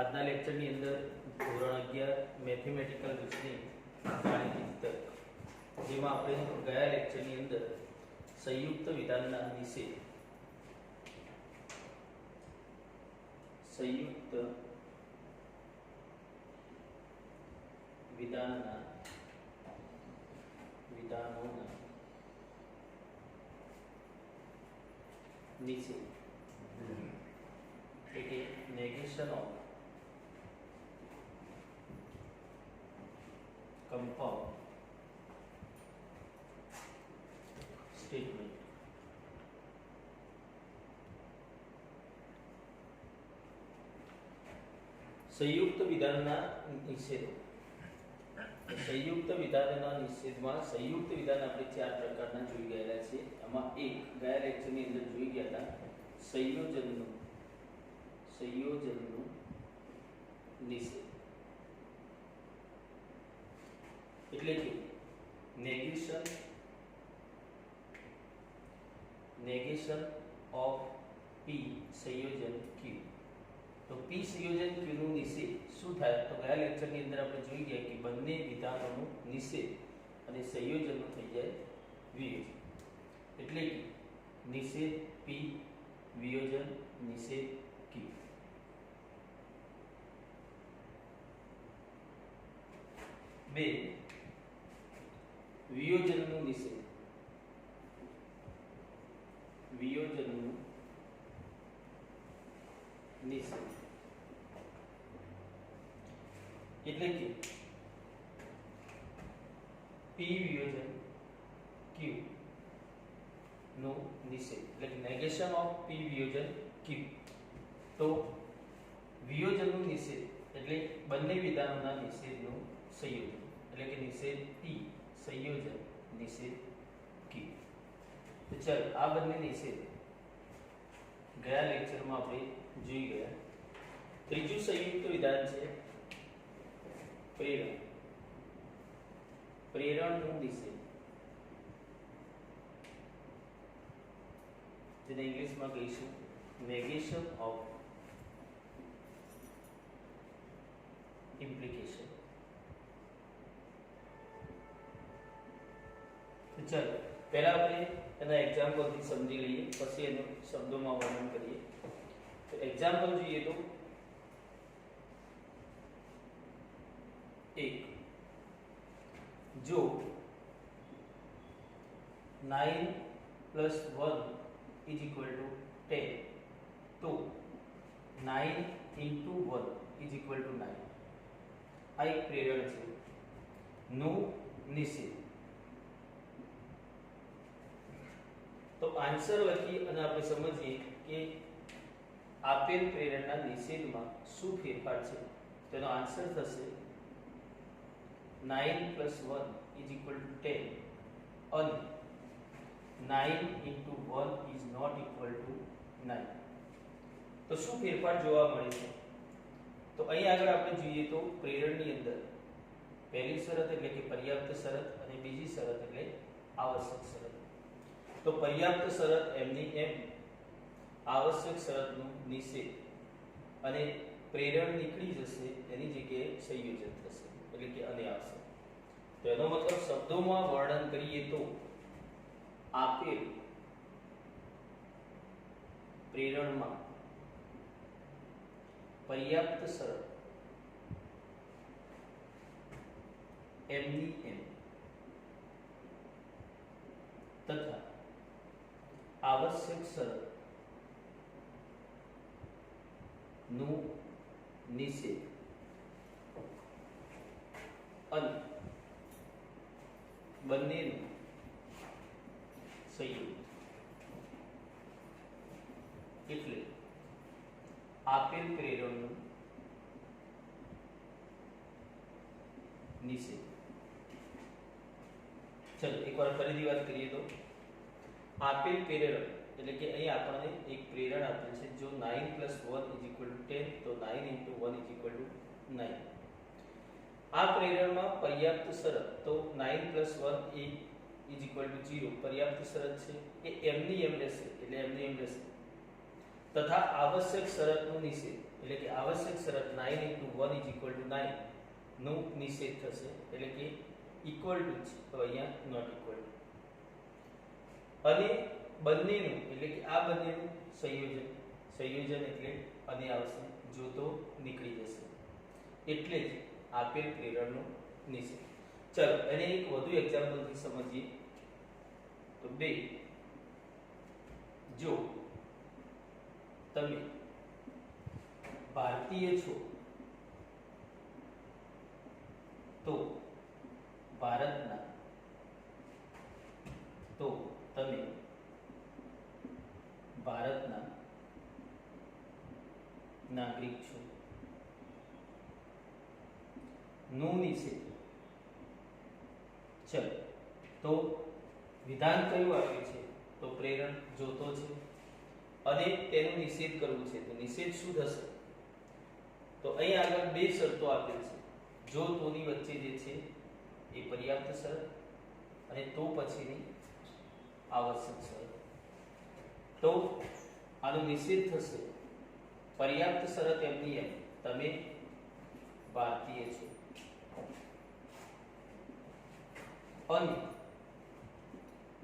આજના લેક્ચરની અંદર ધોરણ 11 મેથેમેટિકલ રીઝનિંગ ગાણિતિક તર્ક, જેમાં આપણે ગયા લેક્ચરની અંદર સંયુક્ત વિધાનના નિષેધ સંયુક્ત વિધાનના વિધાનોના નિષેધ એટલે કે negation of compound statement સંયુક્ત વિધાનના નિષેધો. સંયુક્ત વિધાનના નિષેધમાં સંયુક્ત વિધાન આપણે ચાર પ્રકારના જોઈ ગયેલા છે. આમાં એક ગયા લેક્ચરની અંદર જોઈ ગયા હતા સંયોજનનું નિષેધ એટલે કે negation of p સંયોજન q. તો p સંયોજન q નું નિષેધ શું થાય? તો ગયા લેક્ચરની અંદર આપણે જોઈ ગયા કે બંને વિધાનોનું નિષેધ અને સંયોજનનું થઈ જાય વિયોજન. એટલે કે નિષેધ p વિયોજન નિષેધ q. બે વિયોજનનું નિષેધ. વિયોજનનું નિષેધ એટલે કે p વિયોજન q નો નિષેધ એટલે કે negation of p વિયોજન q. તો વિયોજનનું નિષેધ એટલે બંને વિધાનોના નિષેધનું સંયોજન એટલે કે નિષેધ p સંયોજન નિષેધ q. તો ચાલો આ બંને નિષેધ ગયા લેક્ચરમાં આપણે જોઈ ગયા. ત્રીજું સંયુક્ત વિધાન છે પ્રેરણ. પ્રેરણનું નિષેધ જેને ઇંગ્લિશમાં કહીશું negation of implication. તો ચાલો પહેલા આપણે એના એક્ઝામ્પલથી સમજી લઈએ, પછી એનું શબ્દોમાં વર્ણન કરીએ. તો એક્ઝામ્પલ જોઈએ તો એક, જો 9 + 1 = 10 તો 9 × 1 = 9. આ એક પ્રેરણ છે. નો નિષેધ. તો આન્સર લખી અને આપણે સમજીએ કે આપેલ પ્રેરણના નિષેધમાં શું ફેરફાર છે. તેનો આન્સર થશે 9 + 1 = 10 અને 9 × 1 is not equal to 9. તો શું ફેરફાર જોવા મળે છે? તો અહીં આગળ આપણે જોઈએ તો પ્રેરણની અંદર પહેલી શરત એટલે કે પર્યાપ્ત શરત અને બીજી શરત એટલે આવશ્યક શરત. તો પર્યાપ્ત શરત એમની એમ, આવશ્યક શરતનું નિષેધ અને પ્રેરણ નીકળી જશે, એની જગ્યાએ સંયોજન થશે એટલે કે અને આવશે. તો એનો મતલબ શબ્દોમાં વર્ણન કરીએ તો આપેલ પ્રેરણમાં પર્યાપ્ત શરત એમની એમ તથા આવશ્યક શરત નું નિષેધ અને બંનેનું સંયોજન એટલે આપેલ પ્રેરણનું નિષેધ. ચલો એકવાર ફરીથી વાત કરીએ તો આપેલ પ્રેરણ એટલે કે અહીં આપણને એક પ્રેરણ આપેલ છે. જો 9 + 1 = 10 તો 9 × 1 = 9. આ પ્રેરણમાં પર્યાપ્ત શરત તો 9 + 1 = 0 પર્યાપ્ત શરત છે એ એમની એમ રહેશે એટલે એમની એમ રહેશે. તથા આવશ્યક શરતનો નિષેધ એટલે કે આવશ્યક શરત 9 * 1 = 9 નો નિષેધ થશે, એટલે કે ઇક્વલ ટુ છે તો અહીંયા નોટ ઇક્વલ ટુ. અને બંનેનું એટલે કે આ બંનેનું સંયોજન એટલે અને આવશે જો તો નીકળી જશે, એટલે જ આપેલ પ્રેરણનો નિષેધ. ચલો એને એક વધુ એક્ઝામ્પલ થી સમજીએ. તો 2, જો તમે ભારતીય છો તો ભારતના નાગરિક છો નો નિષેધ. ચલો તો વિધાન કયું આપ્યું છે? તો પ્રેરણ જોતો છે અને તેનો નિષેધ કરવું છે. તો નિષેધ શું થશે? તો અહીં આગળ બે શરતો આપેલ છે. જો તોની વચ્ચે જે છે એ પર્યાપ્ત શરત અને તો પછીની આવશ્યક શરત. તો આનો નિષેધ થશે પર્યાપ્ત શરત એમની એમ તમે ભારતીય છો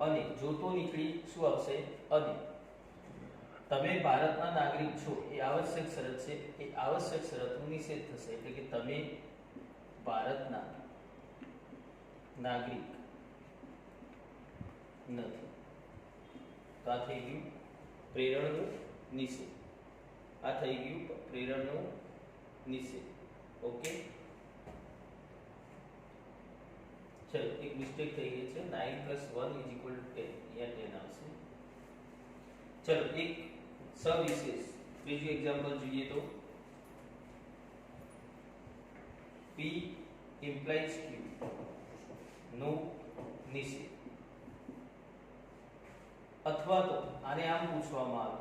અને જો તો નીકળી શું આવશે? અને તમે ભારતના નાગરિક છો એ આવશ્યક શરત છે, એ આવશ્યક શરતનો નિષેધ થશે, એટલે કે તમે ભારતના નાગરિક નથી. તો આ થઈ ગયું પ્રેરણનો નિષેધ. આ થઈ ગયું પ્રેરણનો નિષેધ. ઓકે, ચલો એક મિસ્ટેક થઈ ગઈ છે. 9 + 1 = 10. અહીંયા 10 આવશે. ચલો એક સવિશેષ ત્રીજું એક્ઝામ્પલ જોઈએ તો P implies Q નો નિષેધ. અથવા તો આને આમ પૂછવામાં આવે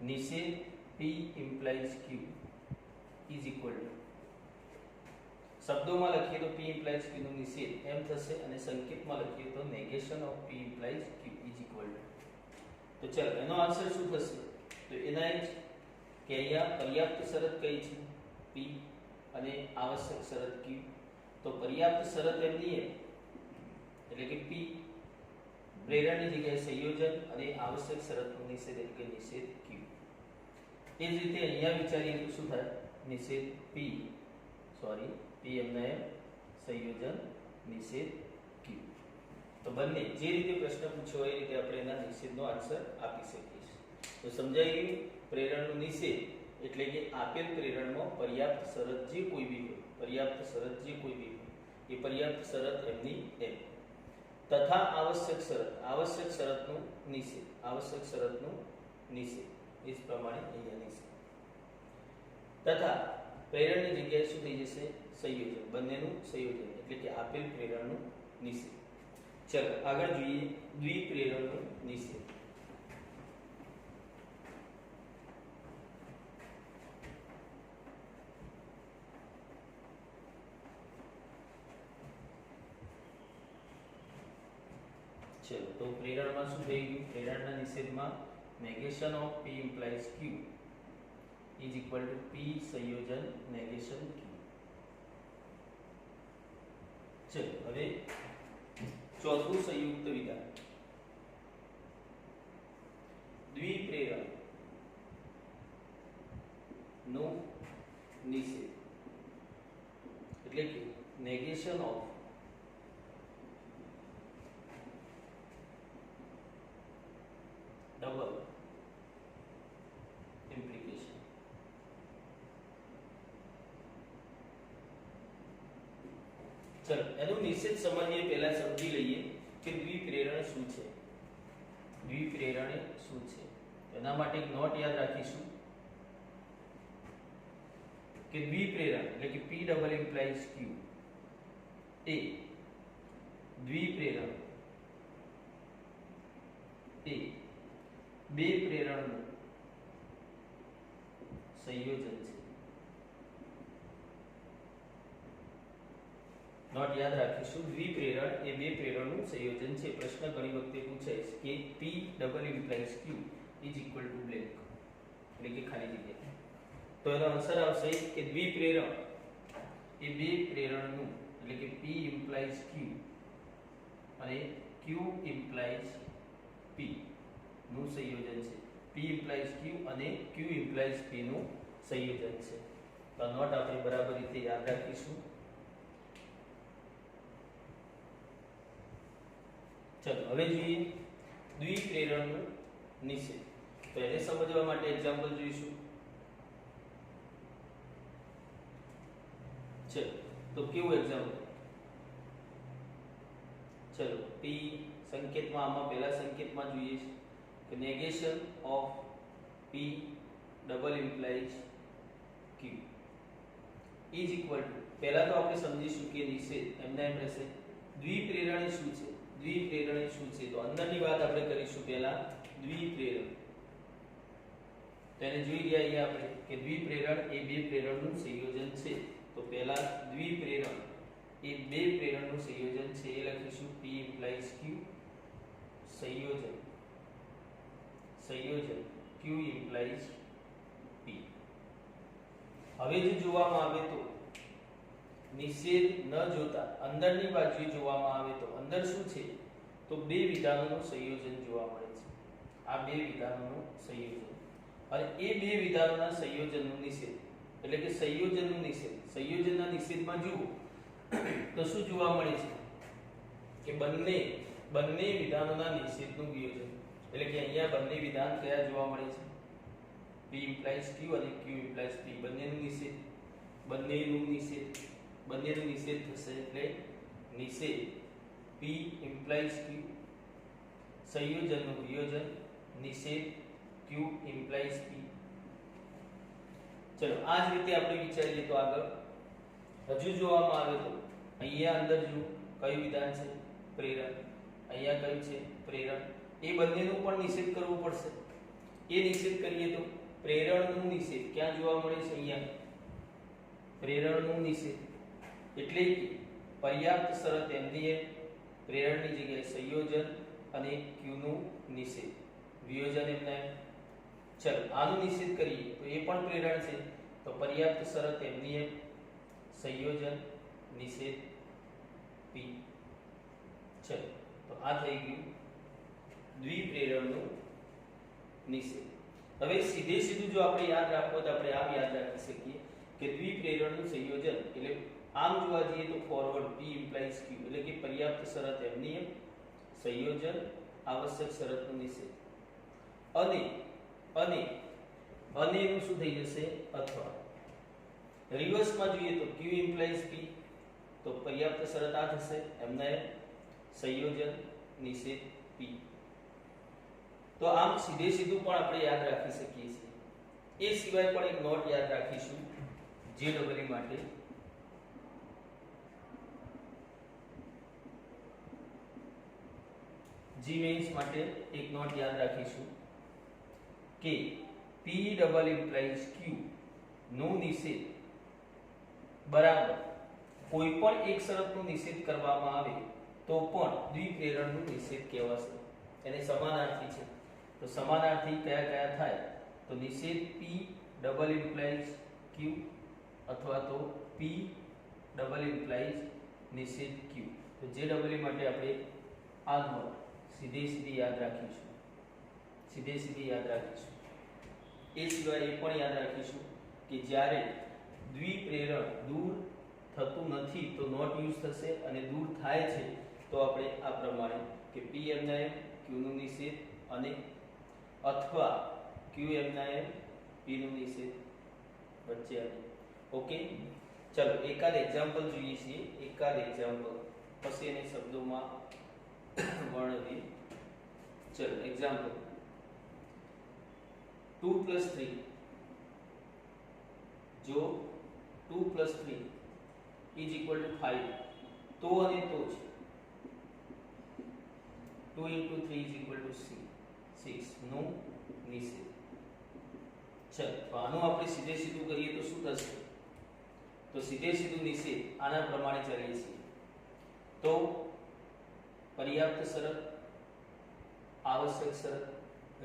નિષેધ P implies Q = શબ્દોમાં લખીએ તો P implies Q નો નિષેધ એમ થશે અને સંકેતમાં લખીએ તો negation of P implies Q = તો ચાલો એનો આન્સર શું થશે? તો એના જ કે અહીંયા પર્યાપ્ત શરત કઈ છે? P અને આવશ્યક શરત Q. તો પર્યાપ્ત શરત એમની એમ એટલે કે P, પ્રેરણની જગ્યાએ સંયોજન અને આવશ્યક શરતનો નિષેધ એટલે કે નિષેધ Q. એ જ રીતે અહીંયા વિચારીએ તો શું થાય? નિષેધ P એમના એમ સંયોજન નિષેધ Q. તો બંને જે રીતે પ્રશ્ન પૂછ્યો એ રીતે આપણે એના નિષેધનો આન્સર આપી શકીએ છીએ. તો સમજાઈ ગયું? પ્રેરણનો નિષેધ એટલે કે આપેલ પ્રેરણમાં પર્યાપ્ત શરત જે કોઈ બી હોય, એ પર્યાપ્ત શરત એમની એમ તથા આવશ્યક શરતનો નિષેધ એ જ પ્રમાણે અહીંયા નિષેધ તથા પ્રેરણની જગ્યાએ શું થઈ જશે? સંયોજન. બંનેનું સંયોજન એટલે કે આપેલ પ્રેરણનું નિષેધ. ચલો આગળ જોઈએ દ્વિપ્રેરણનો નિષેધ. ચલો તો પ્રેરણમાં શું થઈ ગયું? પ્રેરણના નિષેધમાં negation of P implies Q = P સંયોજન negation Q. ચલો હવે ચોથું સંયુક્ત વિધાન દ્વિપ્રેરણ નો નિષેધ એટલે કે negation of double implication. ચલો એનો નિષેધ સમજીએ પહેલા સમજી લઈએ કે દ્વિપ્રેરણ શું છે. દ્વિપ્રેરણે શું છે એના માટે એક નોટ યાદ રાખીશું કે દ્વિપ્રેરણ એટલે કે P double implies Q એ દ્વિપ્રેરણ એ બે પ્રેરણનું સંયોજન છે. નોટ યાદ રાખીશું દ્વિપ્રેરણ એ બે પ્રેરણનું સંયોજન છે. પ્રશ્ન ઘણી વખતે પૂછાય છે કે P double implies Q = blank. એટલે કે ખાલી જગ્યા. તો એનો આન્સર આવશે કે દ્વિપ્રેરણ એ બે પ્રેરણનું એટલે કે P ઇમ્પ્લાઇઝ Q અને Q ઇમ્પ્લાઇઝ P નું સંયોજન છે. P ઇમ્પ્લાઇઝ Q અને Q ઇમ્પ્લાઇઝ P નું સંયોજન છે. તો નોટ આપણે બરાબર રીતે યાદ રાખીશું. ચલો હવે જોઈએ દ્વિપ્રેરણનું નિષેધ. તો એને સમજવા માટે એક્ઝામ્પલ જોઈશું. ચલો તો કેવું એક્ઝામ્પલ? ચલો P સંકેતમાં આમાં પહેલા સંકેતમાં જોઈએ છે કે negation of P double implies Q is equal to, પહેલા તો આપણે સમજીશું કે નિષેધ એમના એમ રહેશે. દ્વિપ્રેરણે શું છે? દ્વિપ્રેરણે શું છે? તો અંદરની વાત આપણે કરીશું. પહેલા દ્વિપ્રેરણ તેને જોઈ રહ્યા અહીંયા આપણે કે દ્વિપ્રેરણ એ બે પ્રેરણનું સંયોજન છે. તો પહેલા દ્વિપ્રેરણ એ બે પ્રેરણનું સંયોજન છે એ લખીશું. P ઇમ્પ્લાઇઝ Q સંયોજન Q ઇમ્પ્લાઇઝ P. હવે જો જોવામાં આવે તો નિષેધ ન જોતા અંદરની બાજુએ જોવામાં આવે તો અંદર શું છે? તો બે વિધાનોનું સંયોજન જોવા મળે છે. આ બે વિધાનોનું સંયોજન અને એ બે વિધાનોના સંયોજનનું નિષેધ એટલે કે સંયોજનનું નિષેધ. સંયોજનના નિષેધમાં જુઓ તો શું જોવા મળે છે કે બંને વિધાનોના નિષેધનું વિયોજન એટલે કે અહીંયા બંને વિધાન કયા જોવા મળે છે? P ઇમ્પ્લાઇઝ Q અને Q ઇમ્પ્લાઇઝ P. બંનેનું નિષેધ થશે એટલે નિષેધ P ઇમ્પ્લાઇઝ Q સંયોજનનું વિયોજન નિષેધ Q ઇમ્પ્લાઇઝ P. ચલો આ જ રીતે આપણે વિચારીએ તો આગળ હજુ જોવામાં આવે તો અહીંયા અંદર જો કયું વિધાન છે? પ્રેરણ. અહીંયા કયું છે? પ્રેરણ. એ બંનેનું પણ નિષેધ કરવો પડશે. એ નિષેધ કરીએ તો પ્રેરણનું નિષેધ ક્યાં જોવા મળે છે? અહીંયા પ્રેરણનું નિષેધ એટલે કે પર્યાપ્ત શરત એમની એમ પ્રેરણની જગ્યાએ સંયોજન અને Q નું નિષેધ વિયોજન એમના એમ. ચલો આનું નિષેધ કરીએ તો એ પણ પ્રેરણ છે. તો પર્યાપ્ત શરત એમની એમ સંયોજન નિષેધ P. ચલો તો આ થઈ ગયું દ્વિપ્રેરણનું નિષેધ. હવે સીધું જો આપણે યાદ રાખવો તો આપણે આમ યાદ રાખી શકીએ કે દ્વિપ્રેરણનું સંયોજન એટલે આમ જોવા જઈએ તો ફોરવર્ડ P ઇમ્પ્લાઇઝ Q એટલે કે પર્યાપ્ત શરત એમની એમ સંયોજન આવશ્યક શરતનું નિષેધ અને એનું શું થઈ જશે? અથવા રિવર્સમાં જોઈએ તો Q ઇમ્પ્લાઇઝ P તો પર્યાપ્ત શરત આ થશે એમના સંયોજન નિષેધ P. તો આમ સીધું પણ આપણે યાદ રાખી શકીએ છીએ. એ સિવાય પણ એક નોટ યાદ રાખીશું JEE માટે. જી મેન્સ માટે એક નોટ યાદ રાખીશું કે P ડબલ ઇમ્પ્લાઇઝ Q નો નિષેધ બરાબર કોઈ પણ એક શરતનો નિષેધ કરવામાં આવે તો પણ દ્વિપ્રેરણનું નિષેધ કહેવાશે. એને સમાનાર્થી છે. તો સમાનાર્થી કયા થાય? તો નિષેધ P ડબલ ઇમ્પ્લાઇઝ Q અથવા તો P ડબલ ઇમ્પ્લાઇઝ નિષેધ Q. તો JEE માટે આપણે આ નોટ સીધી યાદ રાખીશું. એ સિવાય એ પણ યાદ રાખીશું કે જ્યારે દ્વિપ્રેરણ દૂર થતું નથી તો નોટ યુઝ થશે અને દૂર થાય છે તો આપણે આ પ્રમાણે કે P એમના એમ Q નું નિષેધ અને અથવા Q એમના એમ P નું નિષેધ વચ્ચે આવે. ઓકે ચલો એકાદ એક્ઝામ્પલ જોઈએ છીએ. પછી એને શબ્દોમાં વર્ણવીએ. ચલો એક્ઝામ્પલ 2 + 3 જો 2 + 3 = 5 તો અને તો છે 2 × 3 = 6 નો નિષેધ. ચલો તો આનું આપણે સીધું કરીએ તો શું થશે? તો સીધું નિષેધ આના પ્રમાણે ચાલીએ છીએ. તો પર્યાપ્ત શરત, આવશ્યક શરત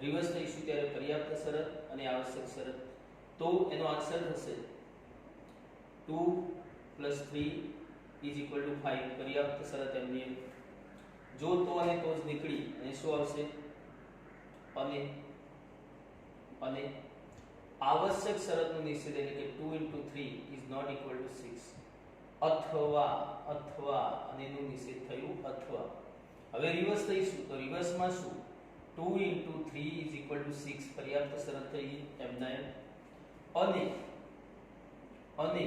રિવર્સ લઈશું ત્યારે પર્યાપ્ત શરત અને આવશ્યક શરત. તો એનો આન્સર થશે 2 + 3 = 5. પર્યાપ્ત શરત એમની એમ. જો તો અને તો જ નીકળી અને શું આવશે? અને આવશ્યક શરતનો નિષેધ એટલે કે 2 × 3 = 6. અથવા અને નું નિષેધ થયું અથવા. હવે રિવર્સ લઈશું તો રિવર્સમાં શું? 2 × 3 = 6. પર્યાપ્ત શરત થઈ ગઈ એમના એમ. અને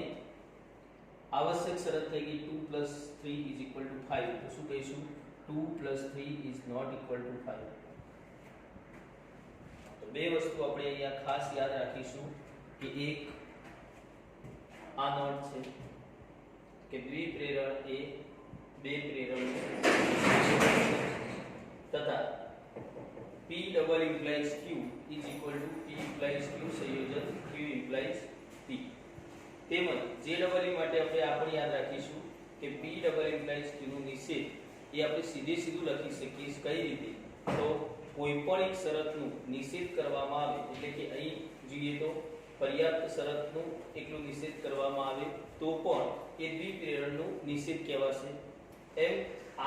આવશ્યક શરત થઈ ગઈ 2 + 3 = 5. તો શું કહીશું? 2 + 3 = 5. તો બે વસ્તુ આપણે અહીંયા ખાસ યાદ રાખીશું કે એક આ નોટ છે કે દ્વિપ્રેરણ એ બે પ્રેરણ તથા P double implies Q is equal to P implies Q સંયોજન Q implies P. તેમજ J double E માટે આપણે આ પણ યાદ રાખીશું કે P double implies Q નું નિષેધ એ આપણે સીધું લખી શકીએ. કઈ રીતે? તો કોઈ પણ એક શરતનું નિષેધ કરવામાં આવે એટલે કે અહીં જોઈએ તો પર્યાપ્ત શરતનું એકલું નિષેધ કરવામાં આવે તો પણ એ દ્વિપ્રેરણનું નિષેધ કહેવાશે. એમ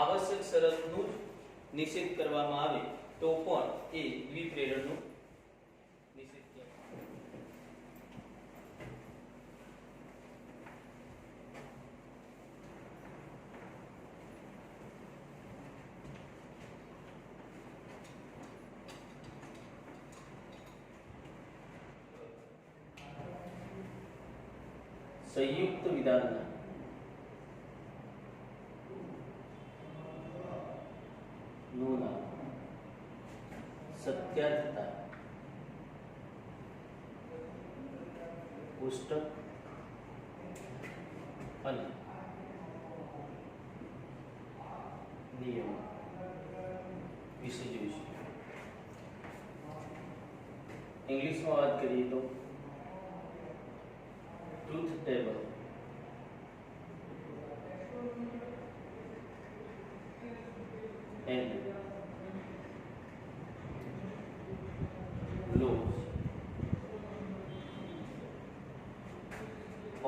આવશ્યક શરતનું નિષેધ કરવામાં આવે તો પણ એ દ્વિપ્રેરણનું નિષેધ કહેવાય. સંયુક્ત વિધાનના નું નામ સત્યાર્થતા કોષ્ટક અને નિયમ વિશે જોઈશું. ઇંગ્લિશમાં વાત કરીએ તો truth table and laws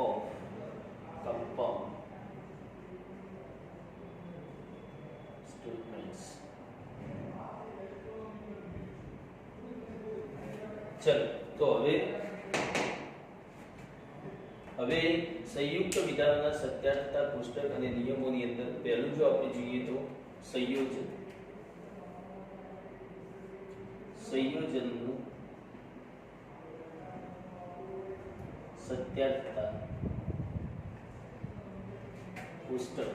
of compound statements. ચલો તો હવે સંયુક્ત વિધાનોના સત્યાર્થતા કોષ્ટક અને નિયમોની અંદર પહેલું જો આપણે જોઈએ તો સંયોજનનું સત્યાર્થતા કોષ્ટક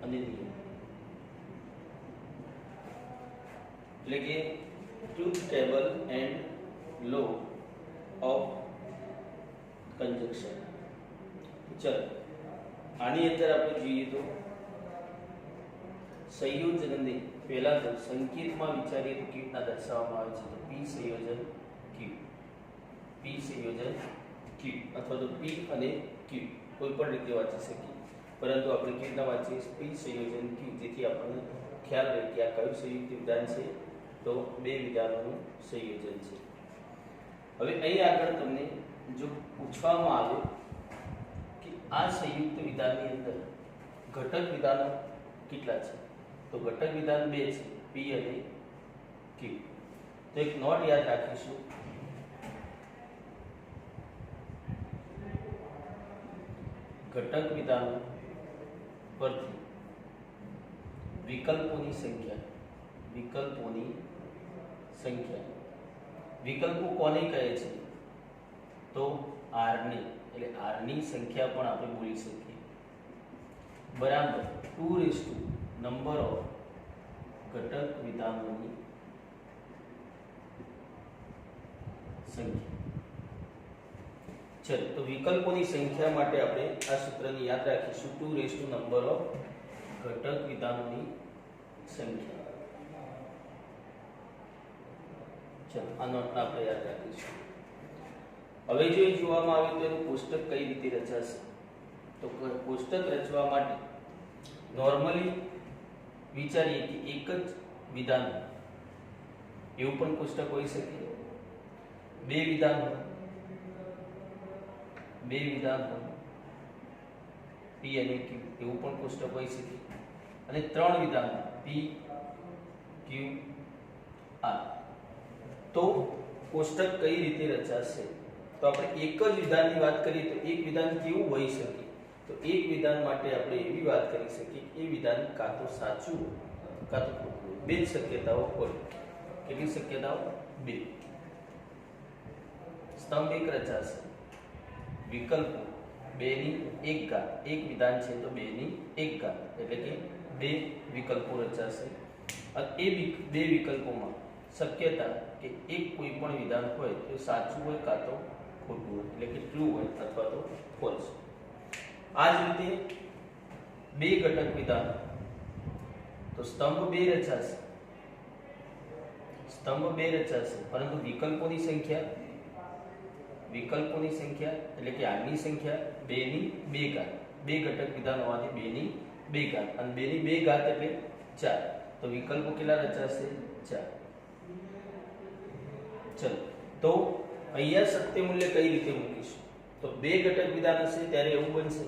અને નિયમ એટલે કે truth table and law of conjunction. ચલો આની અંદર આપણે જોઈએ તો સંયોજનને પહેલા તો સંકેતમાં વિચારીએ તો કેવી રીતના દર્શાવવામાં આવે છે? તો P સંયોજન Q, P સંયોજન Q અથવા તો P અને Q કોઈ પણ રીતે વાંચી શકીએ, પરંતુ આપણે કેવી રીતના વાંચીએ? P સંયોજન Q, જેથી આપણને ખ્યાલ રહે કે આ કયું સંયુક્ત વિધાન છે? તો બે વિધાનોનું સંયોજન છે. હવે અહીં આગળ તમને જો પૂછવામાં આવે કે આ સંયુક્ત વિધાનની અંદર ઘટક વિધાનો કેટલા છે? તો ઘટક વિધાન બે છે, P અને Q. તો એક નોટ યાદ રાખીશું, ઘટક વિધાનો પરથી વિકલ્પોની સંખ્યા વિકલ્પો કોને કહે છે? તો R ની, એટલે R ની સંખ્યા પણ આપણે બોલી શકીએ બરાબર 2 નંબર ઓફ ઘટક વિધાનોની સંખ્યા. ચલો તો વિકલ્પોની સંખ્યા માટે આપણે આ સૂત્રને યાદ રાખીશું, 2 નંબર ઓફ ઘટક વિધાનોની સંખ્યા. ચલો આ નોટ આપણે યાદ રાખીશું. હવે જો એ જોવામાં આવે તો એનું કોષ્ટક કઈ રીતે રચાશે? તો કોષ્ટક રચવા માટે નોર્મલી વિચારીએ કે એક જ વિધાન એવું પણ કોષ્ટક હોઈ શકે, બે વિધાન હોય, P અને Q એવું પણ કોષ્ટક હોઈ શકે, અને ત્રણ વિધાન P Q R. તો કોષ્ટક કઈ રીતે રચાશે? તો આપણે એક જ વિધાનની વાત કરીએ તો એક વિધાન કેવું હોઈ શકે? તો એક વિધાન માટે આપણે એવી વાત કરી શકીએ કે એ વિધાન કાં તો સાચું કાં તો ખોટું, બે જ શક્યતાઓ હોય. કેટલી શક્યતાઓ? બે. સ્તંભ એક રચાશે, વિકલ્પો બેની એક ઘાત, એક વિધાન છે તો બેની એક ઘાત એટલે કે બે વિકલ્પો રચાશે. અને એ બે વિકલ્પોમાં શક્યતા કે એક કોઈ પણ વિધાન હોય તો સાચું હોય કાં તો ખોટું હોય એટલે કે ટ્રુ હોય અથવા તો ફોલ્સ. આ જ રીતે બે ઘટક વિધાન, તો સ્તંભ બે રચાશે, પરંતુ વિકલ્પોની સંખ્યા એટલે કે આની સંખ્યા બેની બે ઘાત, બે ઘટક વિધાન હોવાથી બેની બે ઘાત, અને બેની બે ઘાત એટલે 4. તો વિકલ્પો કેટલા રચાશે? 4. ચલો, તો અહીંયા સત્ય મૂલ્ય કઈ રીતે મૂકીશું? તો બે ઘટક વિધાન હશે ત્યારે એવું બનશે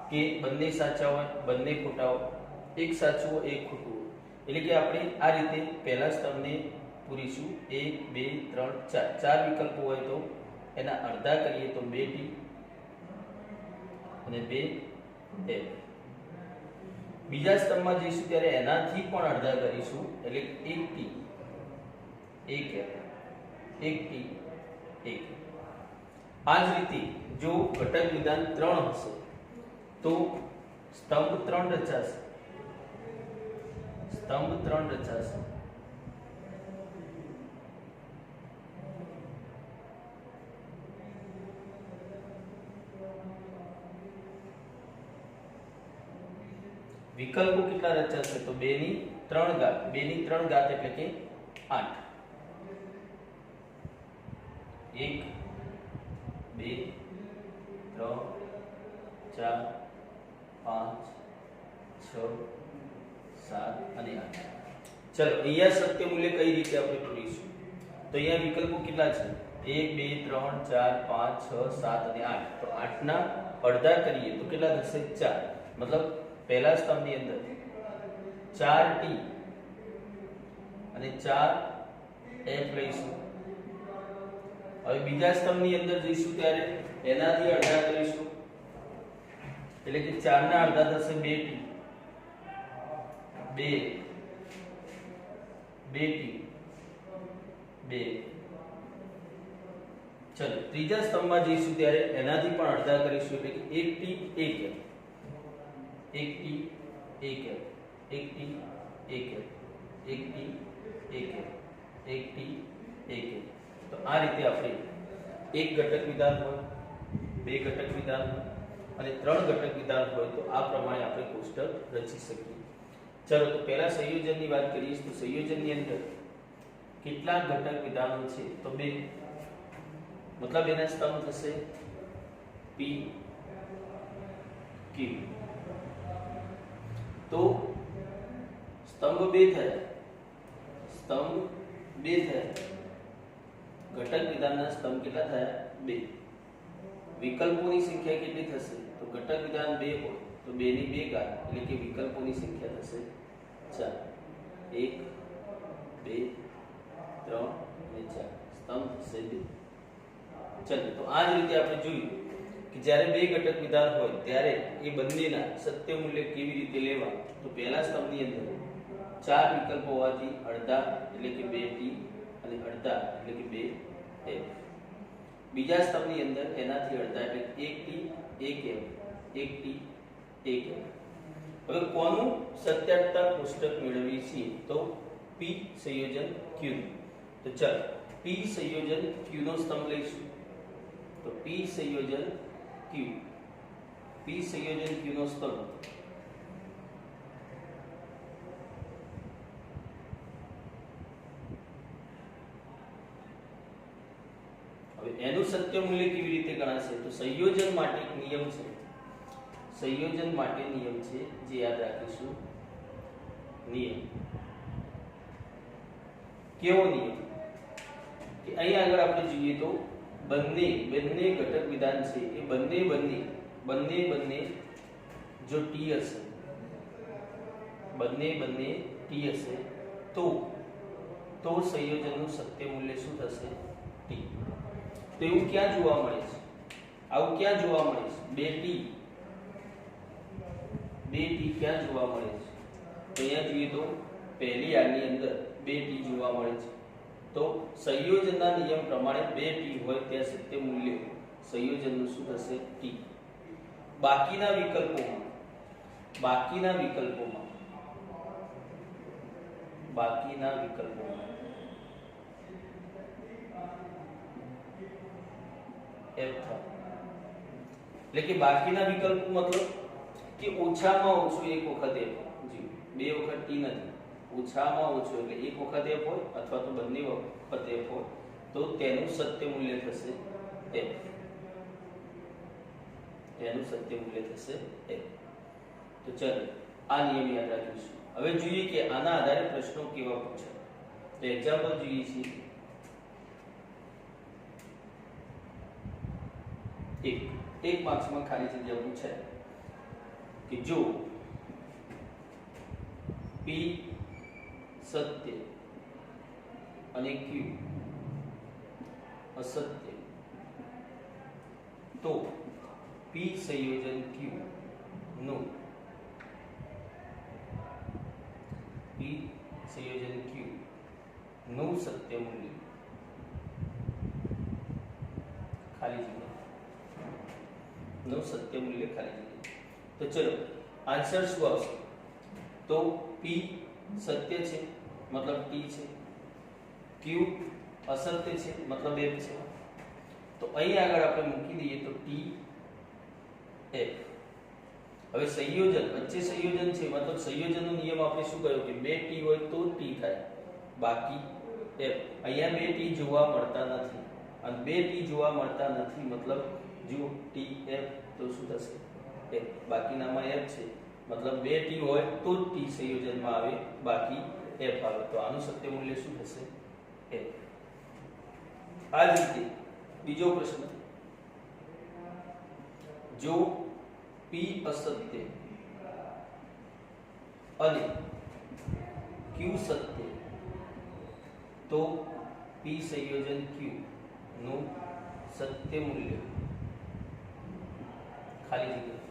કે બંને સાચા હોય, બંને ખોટા હોય, એક સાચું હોય, એક ખોટું હોય. એટલે કે આપણે આ રીતે પહેલા સ્તંભને પૂરીશું. 1 2 3 4 ચાર વિકલ્પો હોય તો એના અડધા કરીએ તો 2T અને 2F. બીજા સ્તંભમાં જઈશું ત્યારે એનાથી પણ અડધા કરીશું એટલે 1T 1F 1T 1. આ જ રીતે જો ઘટક વિધાન 3 હશે તો સ્તંભ 3 રચાશે, વિકલ્પો કેટલા રચાશે? તો 2 ની 3 ઘાત, 2 ની 3 ઘાત એટલે કે 8. 1 2 3 4 5 6 7 અને 8. ચલો, અહીંયા સત્ય મૂલ્ય કઈ રીતે આપણે પૂરીશું? તો અહીંયા વિકલ્પો કેટલા છે? 1 2 3 4 5 6 7 અને 8. તો 8 ના અડધા કરીએ તો કેટલા થશે? 4. મતલબ પહેલા સ્તંભની અંદર 4T અને 4F લઈશું. હવે બીજા સ્તંભની અંદર જઈશું ત્યારે એનાથી અડધા કરીશું એટલે કે 4 ના અડધા થશે 2T 2T 2. ચલો, ત્રીજા સ્તંભમાં જઈશું ત્યારે એનાથી પણ અડધા કરીશું એટલે કે 1T 1F 1T 1F 1T 1F 1T 1F 1T 1F. તો આ રીતે આપણે એક ઘટક વિધાન હોય, બે ઘટક વિધાન હોય અને 3 ઘટક વિધાન હોય તો આ પ્રમાણે આપણે કોષ્ટક રચી શકીએ. ચલો, તો પહેલા સંયોજનની વાત કરીએ તો સંયોજનની અંદર કેટલા ઘટક વિધાનો છે? તો 2. મતલબ એના સ્તંભ થશે P Q. તો સ્તંભ 2 થયા, ઘટક વિધાનના સ્તંભ કેટલા થયા? 2. વિકલ્પોની સંખ્યા કેટલી થશે? તો ઘટક વિધાન 2 હોય તો 2 ની 2 ઘાત એટલે કે વિકલ્પોની સંખ્યા થશે 4. 1 2 3 અને 4. સ્તંભ થશે 2. ચલો, તો આ જ રીતે આપણે જોયું કે જ્યારે બે ઘટક વિધાન હોય ત્યારે એ બંનેના સત્ય મૂલ્ય કેવી રીતે લેવા? તો પહેલા સ્તંભની અંદર 4 વિકલ્પો હોવાથી અડધા એટલે કે 2T અને અડધા એટલે કે 2F. બીજા સ્તંભની અંદર એનાથી અડધા એટલે 1T 1F 1T 1F. હવે કોનું સત્યાત્મક કોષ્ટક મેળવીએ છીએ? તો P સંયોજન Q. તો ચાલો P સંયોજન Q નો સ્તંભ લઈશું. તો P સંયોજન Q નો સ્તંભ હવે એનું સત્ય મૂલ્ય કેવી રીતે ગણાશે? તો સંયોજન માટે એક નિયમ છે, જે યાદ રાખીશું. નિયમ કેવો નિયમ કે અહીં આગળ આપણે જોઈએ તો બંને ઘટક વિધાન છે એ બંને જો ટી હશે બંને ટી હશે તો સંયોજનનું સત્ય મૂલ્ય શું થશે ટી. તો એવું ક્યાં જોવા મળે છે? આવું ક્યાં જોવા મળે છે? બે ટી ક્યાં જોવા મળે છે? તો અહીંયા જોઈએ તો પહેલી આની અંદર બે ટી જોવા મળે છે. તો સંયોજનના નિયમ પ્રમાણે બે ટી હોય ત્યાં સત્ય મૂલ્ય સંયોજનનું શું થશે ટી. બાકીના વિકલ્પોમાં f થાય. એટલે કે બાકીના વિકલ્પો મતલબ કે ઓછામાં ઓછું એક વખત f, જી બે વખત ટી નથી, ઓછામાં ઓછું એટલે એક વખત f હોય અથવા તો બંને વખત f હોય તો તેનું સત્ય મૂલ્ય થશે f. તો ચાલો આ નિયમ યાદ રાખીશું. હવે જોઈએ કે આના આધારે પ્રશ્નો કેવા પૂછાય. તો એક્ઝામ્પલ જોઈએ છીએ. એક માર્ક્સમાં ખાલી જગ્યા પૂછાય કે જો p સત્ય અને q અસત્ય તો p સંયોજન q નું સત્ય મૂલ્ય ખાલી જગ્યા તો ચલો આન્સર શું આવશે? તો p સત્ય છે મતલબ t છે, q અસત્ય છે મતલબ f છે. તો અહીં આગળ આપણે મૂકી દઈએ તો t f. હવે સંયોજન વચ્ચે સંયોજન છે મતલબ સંયોજનનો નિયમ આપણે શું કહ્યું કે બે t હોય તો t થાય, બાકી f. અહીંયા બે t જોવા મળતા નથી અને બે t જોવા મળતા નથી મતલબ જો t f તો શું થશે f. બાકીનામાં f છે મતલબ બે t હોય તો t સંયોજનમાં આવે, બાકી f આવે. તો આનું સત્ય મૂલ્ય શું થશે f. આ જ રીતે બીજો પ્રશ્ન, જો p અસત્ય અને q સત્ય તો p સંયોજન q નું સત્ય મૂલ્ય ખાલી જગ્યા.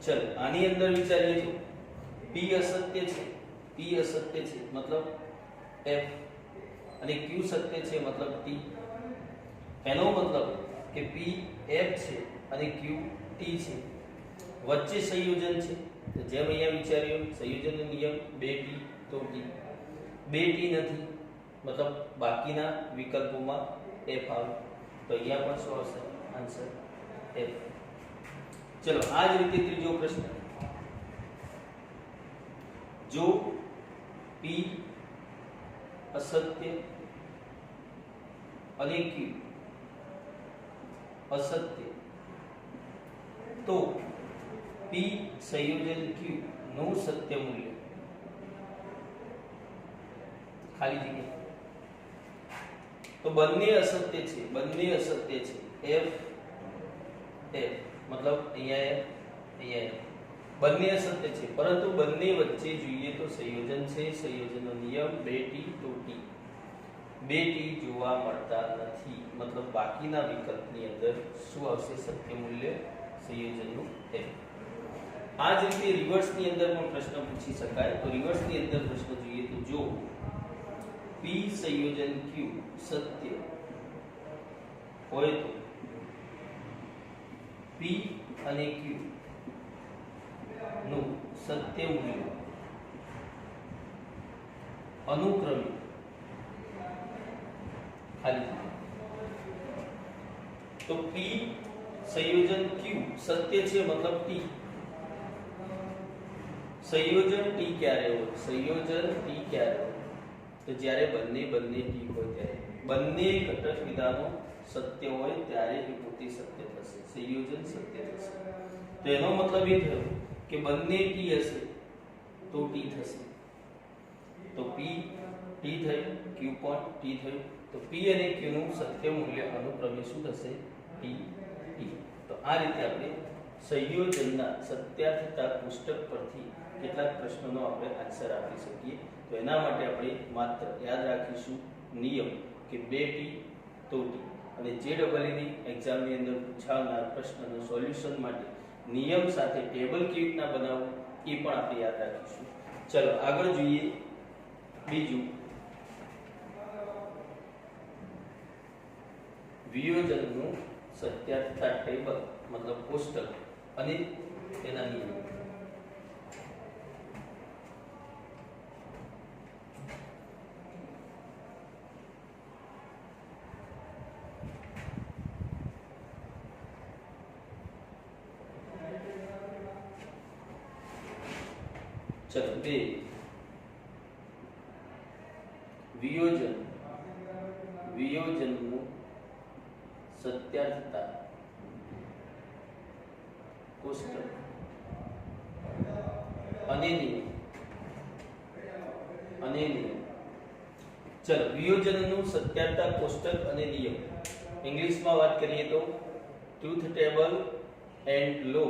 ચલ આની અંદર વિચારીએ તો p અસત્ય છે મતલબ f અને q સત્ય છે મતલબ t. એનો મતલબ કે p f છે અને q t છે, વચ્ચે સંયોજન છે. તો જેમ અહીંયા વિચાર્યું સંયોજનનો નિયમ બે t તો t, બે t નથી મતલબ બાકીના વિકલ્પોમાં f આવે. તો અહીંયા પણ શું આવશે આન્સર f. ચલો આ જ રીતે ત્રીજો પ્રશ્ન, જો p અસત્ય અને q અસત્ય તો p સંયોજન q નું સત્ય મૂલ્ય ખાલી જગ્યા. તો બંને અસત્ય છે f મતલબ અહીંયા બંને અસત્ય છે, પરંતુ બંને વચ્ચે જોઈએ તો સંયોજન છે. સંયોજનનો નિયમ બે t તો t, બે t જોવા મળતા નથી મતલબ બાકીના વિકલ્પની અંદર શું આવશે સત્ય મૂલ્ય સંયોજનનું f. આ જ રીતે રિવર્સની અંદર પણ પ્રશ્ન પૂછી શકાય. તો રિવર્સની અંદર પ્રશ્ન જોઈએ તો જો p સંયોજન q સત્ય હોય તો p અને q નું સત્ય મૂલ્ય અનુક્રમે ખાલી. તો p સંયોજન q સત્ય છે મતલબ t, સંયોજન t ક્યારે હોય? તો જ્યારે બંને t હોય ત્યારે, બંને ઘટક વિધાનો સત્ય હોય ત્યારે એ પોતે સત્ય થશે, સંયોજન સત્ય થશે. તો એનો મતલબ એ થયો કે બંને t હશે તો t થશે, તો p t થયું, q પણ t થયું, તો p અને q નું સત્ય મૂલ્ય અનુક્રમે શું થશે? t t. તો આ રીતે આપણે સંયોજનના સત્યાર્થતા પુસ્તક પરથી કેટલાક પ્રશ્નોનો આપણે આન્સર આપી શકીએ. તો એના માટે આપણે માત્ર યાદ રાખીશું નિયમ કે 2t તો t, અને JEE એક્ઝામની અંદર પૂછાનાર પ્રશ્નનું સોલ્યુશન માટે નિયમ સાથે ટેબલ કેવી રીતના બનાવવું એ પણ આપણે યાદ રાખીશું. ચલો આગળ જોઈએ બીજું, વિયોજનનું સત્યાર્થતા ટેબલ મતલબ કોષ્ટક અને તેના નિયમો. चलो 2 વિયોજનનું સત્યાર્થતા કોષ્ટક અને નિયમ. ચલો વિયોજનનું સત્યાર્થતા કોષ્ટક અને નિયમ. ઇંગ્લિશમાં વાત કરીએ તો truth table and law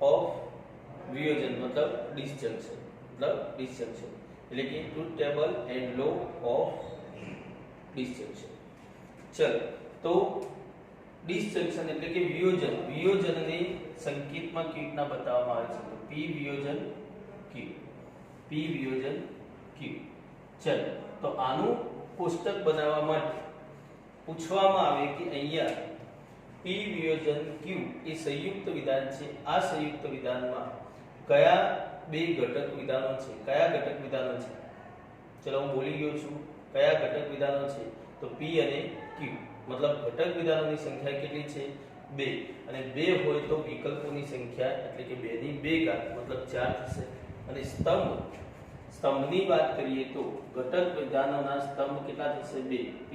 of વિયોજન મતલબ ડિસજંક્શન, એટલે કે truth table and law of disjunction. ચલો તો ડિસજંક્શન એટલે કે વિયોજનને સંકેતમાં કેવી રીતના બતાવવામાં આવે છે? તો p વિયોજન q. ચલો તો આનું કોષ્ટક બનાવવા માટે પૂછવામાં આવે કે અહીંયા p વિયોજન q એ સંયુક્ત વિધાન છે. આ સંયુક્ત વિધાનમાં કયા બે ઘટક વિધાનો છે? ચલો હું બોલી ગયો છું. કયા ઘટક વિધાનો છે? તો p અને q. મતલબ ઘટક વિધાનોની સંખ્યા કેટલી છે? 2. અને 2 હોય તો વિકલ્પોની સંખ્યા એટલે કે 2 ની 2 ઘાત મતલબ 4 થશે. અને સ્તંભની વાત કરીએ તો ઘટક વિધાનોના સ્તંભ કેટલા થશે? 2, p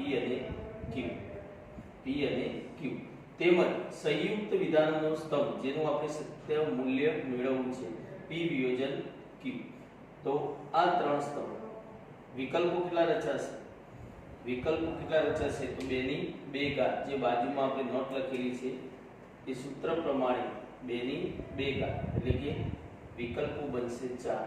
અને q. તેમજ સંયુક્ત વિધાનોનો સ્તંભ જેનું આપણે સત્ય મૂલ્ય મેળવવું છે, p વિયોજન q. તો આ ત્રણ સ્તંભ વિકલ્પો કેટલા રચાશે? તો 2 ની 2 ઘાત, જે બાજુમાં આપણે નોટ લખેલી છે એ સૂત્ર પ્રમાણે 2 ની 2 ઘાત એટલે કે વિકલ્પો બનશે 4.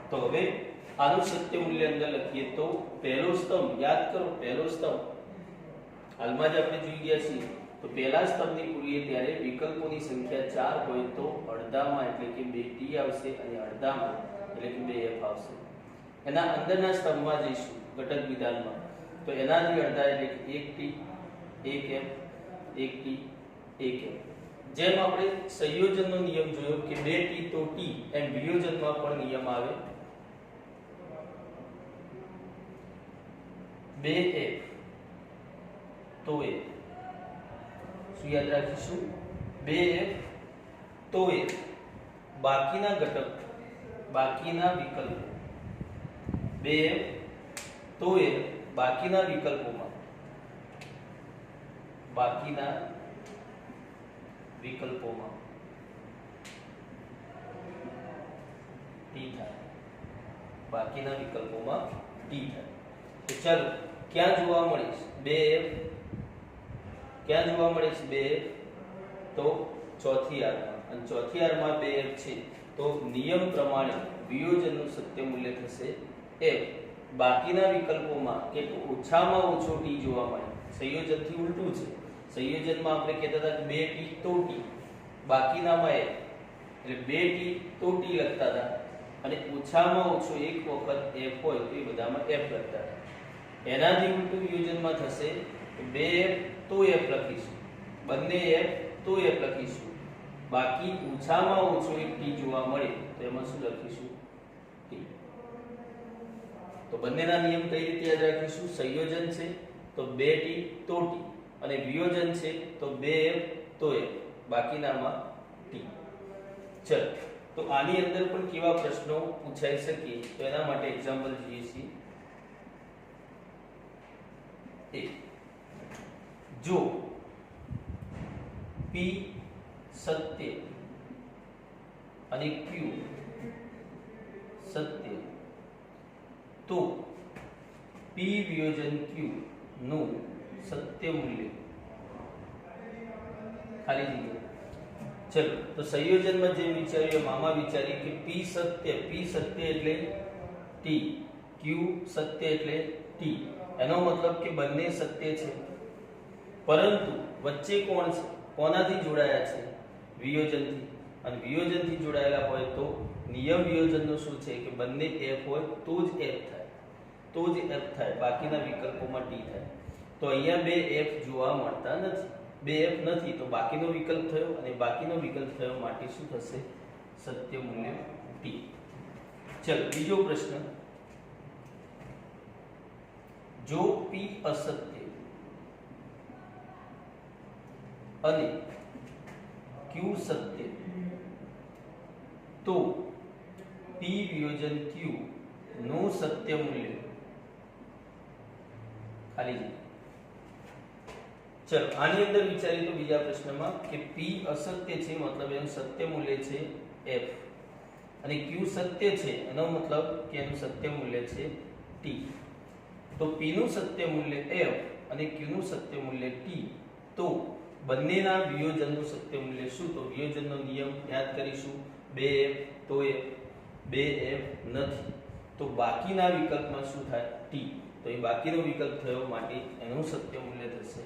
તો હવે આનું સત્ય મૂલ્ય અંદર લખીએ તો પહેલો સ્તંભ યાદ કરો. પહેલો સ્તંભ હાલમાં જ આપણે જોઈ ગયા છીએ. તો પહેલા સ્તંભની પૂરીએ ત્યારે વિકલ્પોની સંખ્યા 4 હોય તો અડધામાં એટલે કે 2t આવશે અને અડધામાં એટલે કે 2f આવશે. એના અંદરના સ્તંભમાં જઈશું ઘટક વિધાનમાં, તો એનાથી અડધા એટલે કે 1t 1f 1t 1f. જેમ આપણે સંયોજનનો નિયમ જોયો કે 2t તો t, એમ વિયોજનમાં પણ નિયમ આવે 2f તો f. શું યાદ રાખીશું? 2f તો f. બાકીના ઘટક, બાકીના વિકલ્પો 2f તો f બાકીના વિકલ્પોમાં t થાય. બાકીના વિકલ્પોમાં t થાય. તો ચાલો ક્યાં જોવા મળે છે 2f? ક્યાં જોવા મળે છે 2f? તો ચોથી આરમાં, અને ચોથી આરમાં 2f છે. તો નિયમ પ્રમાણે વિયોજનનું સત્ય મૂલ્ય થશે f. બાકીના વિકલ્પોમાં કેટલું? ઓછામાં ઓછો t જોવા મળે. સંયોજનથી ઉલટું છે. સંયોજનમાં આપણે કહેતા હતા કે 2t તો t, બાકીનામાં f એટલે 2t તો t લખતા હતા, અને ઓછામાં ઓછો એક વખત f હોય તો એ બધામાં f લખતા હતા. એનાથી ઉલટું વિયોજનમાં થશે 2f તો f લખીશું, બંને f તો f લખીશું, બાકી ઓછામાં ઓછો એક t જોવા મળે તો એમાં શું લખીશું? t. તો બંનેના નિયમ કઈ રીતે યાદ રાખીશું? સંયોજન છે તો 2t તો t, અને વિયોજન છે તો 2f તો f, બાકીનામાં t. ચલો તો આની અંદર પણ કેવા પ્રશ્નો પૂછાઈ શકે તો એના માટે એક્ઝામ્પલ જોઈએ છીએ. જો P સત્ય અને Q સત્ય તો P વિયોજન Q નું સત્ય મૂલ્ય ખાલી જગ્યા. ચલો તો સંયોજનમાં જે વિચાર્યું મામા વિચારી કે P સત્ય એટલે T, Q સત્ય એટલે T. એનો મતલબ કે બંને સત્ય છે, પરંતુ વચ્ચે કોણ છે, કોનાથી જોડાયા છે? વિયોજનથી. અને વિયોજનથી જોડાયેલા હોય તો નિયમ વિયોજનનો શું છે કે બંને F હોય તો જ F થાય, બાકીના વિકલ્પોમાં T થાય. તો અહીંયા બે F જોવા મળતા નથી, બે F નથી તો બાકીનો વિકલ્પ થયો, અને બાકીનો વિકલ્પ થયો માટે શું થશે? સત્ય મૂલ્ય T. ચલો બીજો પ્રશ્ન, જો P અસત્ય અને Q સત્ય તો P વિયોજન Q નું સત્ય મૂલ્ય ખાલી જગ્યા. ચલો આની અંદર વિચારીએ તો બીજા પ્રશ્નમાં કે P અસત્ય છે મતલબ એનું સત્ય મૂલ્ય છે F, અને Q સત્ય છે એનો મતલબ કે એનું સત્ય મૂલ્ય છે T. તો P નું સત્ય મૂલ્ય F અને Q નું સત્ય મૂલ્ય T, તો બંનેના વિયોજનનું સત્ય મૂલ્ય શું? તો વિયોજનનો નિયમ યાદ કરીશું, 2F તો F, 2F નથી તો બાકીના વિકલ્પમાં શું થાય? T. તો એ બાકીનો વિકલ્પ થયો માટે એનું સત્ય મૂલ્ય થશે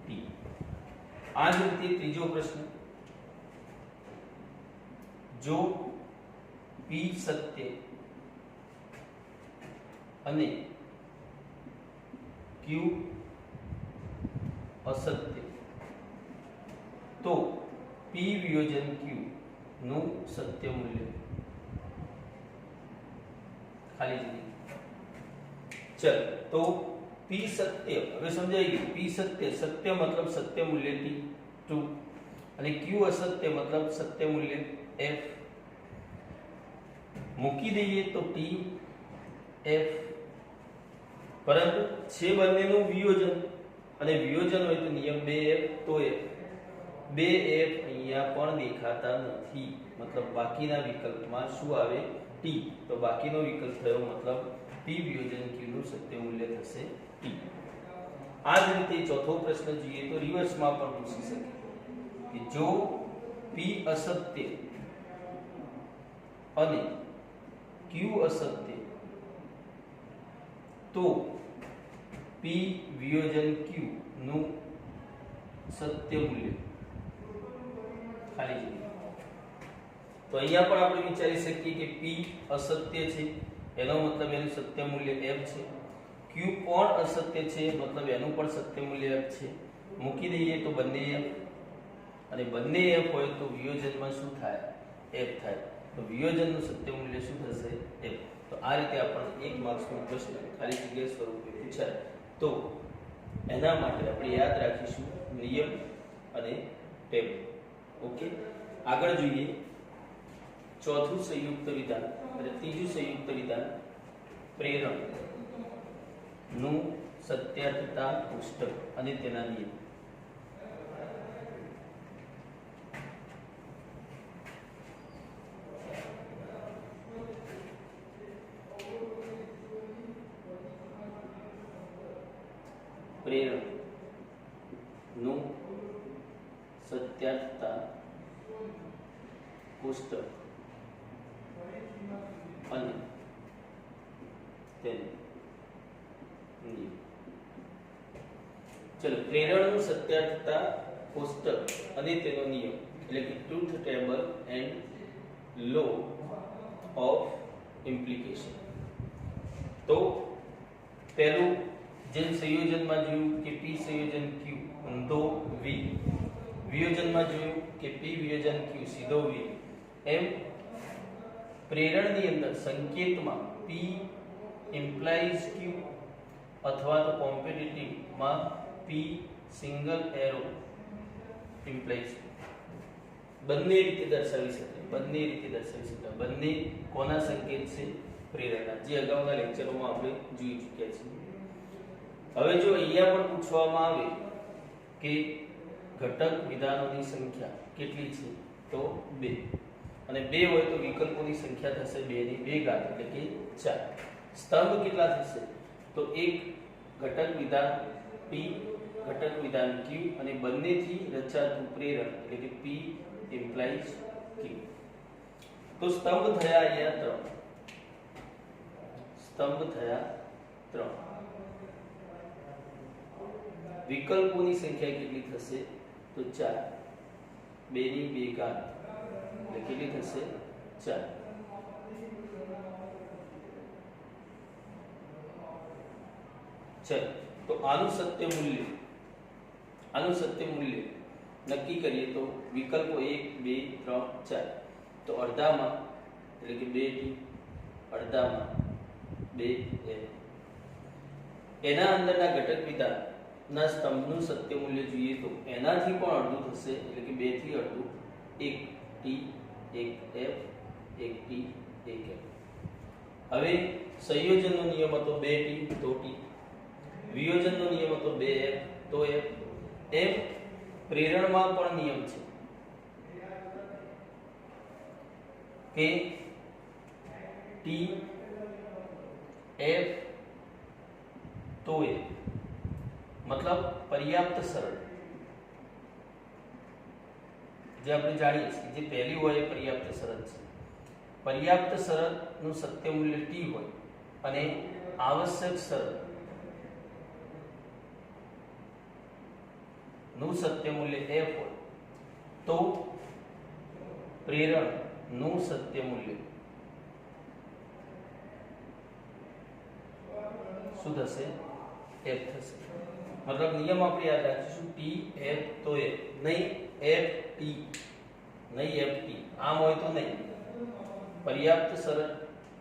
T. આ જ રીતે ત્રીજો પ્રશ્ન, જો P સત્ય અને Q અસત્ય તો P વિયોજન Q નું સત્ય મૂલ્ય ખાલી જગ્યા. ચલ તો P સત્ય હવે સમજાઈ ગયું. P સત્ય મતલબ સત્ય મૂલ્ય T 2, અને Q અસત્ય મતલબ સત્ય મૂલ્ય F. મૂકી દઈએ તો T F, પરંતુ છે બંનેનું વિયોજન, અને વિયોજન હોય તો નિયમ 2F તો F. 2F અહીંયા પણ દેખાતા નથી, મતલબ બાકીના વિકલ્પમાં શું આવે? T. તો બાકીનો વિકલ્પ થયો મતલબ P વિયોજન Q નું સત્ય મૂલ્ય થશે T. આ જ રીતે ચોથો પ્રશ્ન જોઈએ તો રિવર્સમાં પણ પૂછી શકે કે જો P અસત્ય અને Q અસત્ય તો P વિયોજન Q નું સત્ય મૂલ્ય ખાલી જગ્યા. તો અહીંયા પણ આપણે વિચારી શકીએ કે P અસત્ય છે એનો મતલબ એનું સત્ય મૂલ્ય F છે, Q પણ અસત્ય છે મતલબ એનું પણ સત્ય મૂલ્ય F છે. મૂકી દઈએ તો બંને F, અને બંને F હોય તો વિયોજનમાં શું થાય? F થાય. તો વિયોજનનું સત્ય મૂલ્ય શું થશે? F. તો આ રીતે આપણને 1 માર્ક્સનો પ્રશ્ન ખાલી જગ્યા સ્વરૂપે પૂછાય તો એના માટે આપણે યાદ રાખીશું નિયમ અને ટેબલ. ઓકે, આગળ જોઈએ ચોથું સંયુક્ત વિધાન અને ત્રીજું સંયુક્ત વિધાન, પ્રેરણ નું સત્યાર્થતા પુસ્તક અને તેના નિયમ. પ્રેરણ નું સત્યાર્થતા પુસ્તક અને તેનો નિયમ. ચલો પ્રેરણનું સત્યાર્થતા પુસ્તક અને તેનો નિયમ એટલે કે truth table and law of implication. તો પહેલું જે સંયોજનમાં જોયું કે P સંયોજન Q ઊંધો V, વિયોજનમાં જોયું કે P વિયોજન Q સીધો V. એમ પ્રેરણની અંદર સંકેતમાં P ઇમ્પ્લાઇઝ Q અથવા તો કોમ્પિટિટિવ માં P સિંગલ એરો ઇમ્પ્લાઇઝ, બંને રીતે દર્શાવી શકાય, બંને કોના સંકેત છે? પ્રેરણના, જે અગાઉના લેક્ચરોમાં આપણે જોઈ ચૂક્યા છીએ. હવે જો અહીંયા પણ પૂછવામાં આવે કે ઘટક વિધાનોની સંખ્યા કેટલી છે તો 2 અને 2 હોય તો વિકલ્પોની સંખ્યા થશે 2 ની 2 ઘાત એટલે કે 4. સ્તંભ કેટલા થશે તો એક ઘટક વિધાન p ઘટક વિધાન q અને બંનેથી રચાતું પ્રેરણ એટલે કે p implies q. તો સ્તંભ થયા અહીંયા 3. સ્તંભ થયા 3. વિકલ્પોની સંખ્યા કેટલી થશે તો 4. 2 ની 2 ઘાત એટલે કેટલી થશે 4. चलो तो आनु सत्य मूल्य नक्की करिए तो विकल्पो 1 2 3 4 तो अर्धा में એટલે કે 2 થી અડધા માં 2 એના અંદરના ઘટક વિધાનના સ્તંભનું સત્ય મૂલ્ય જોઈએ તો એનાથી પણ અડધું થશે એટલે કે 2 થી અડધું 1 t 1 f 1 t 1 f. હવે સંયોજનનો નિયમ હતો 2 t તો t, વિયોજનનો નિયમ હતો 2f તો f. એમ પ્રેરણમાં પણ નિયમ છે કે t f તો f मतलब पर्याप्त सरल જે આપણે જાણીએ છીએ જે પહેલી હોય એ પર્યાપ્ત સરળ છે. પર્યાપ્ત સરળ નું સત્ય મૂલ્ય t હોય અને આવશ્યક સરળ નું સત્ય મૂલ્ય f હોય તો પ્રેરણ નું સત્ય મૂલ્ય શું થશે f થશે. मतलब नियम આપણે યાદ રાખીશું t f તો f નહીં f t નહીં f t આમ હોય તો નહીં. પર્યાપ્ત શરત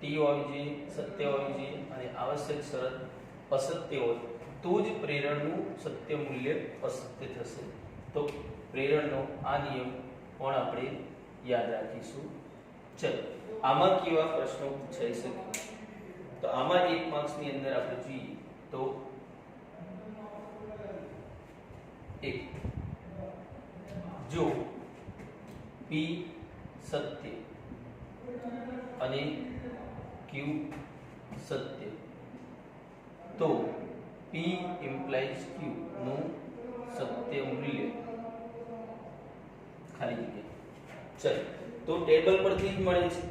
t હોવી જોઈએ, સત્ય હોવી જોઈએ અને આવશ્યક શરત અસત્ય હોય તો જ પ્રેરણનું સત્ય મૂલ્ય અસત્ય થશે. તો પ્રેરણનો આ નિયમ પણ આપણે યાદ રાખીશું. ચલો આમાં કેવા પ્રશ્નો પૂછાઈ શકે તો આમાં 1 માર્ક્સની અંદર આપણે જોઈએ તો एक जो p सत्य અને q सत्य तो p implies q નું સત્ય મૂલ્ય ખાલી જગ્યા. ચલો તો ટેબલ પરથી જ મળે છે,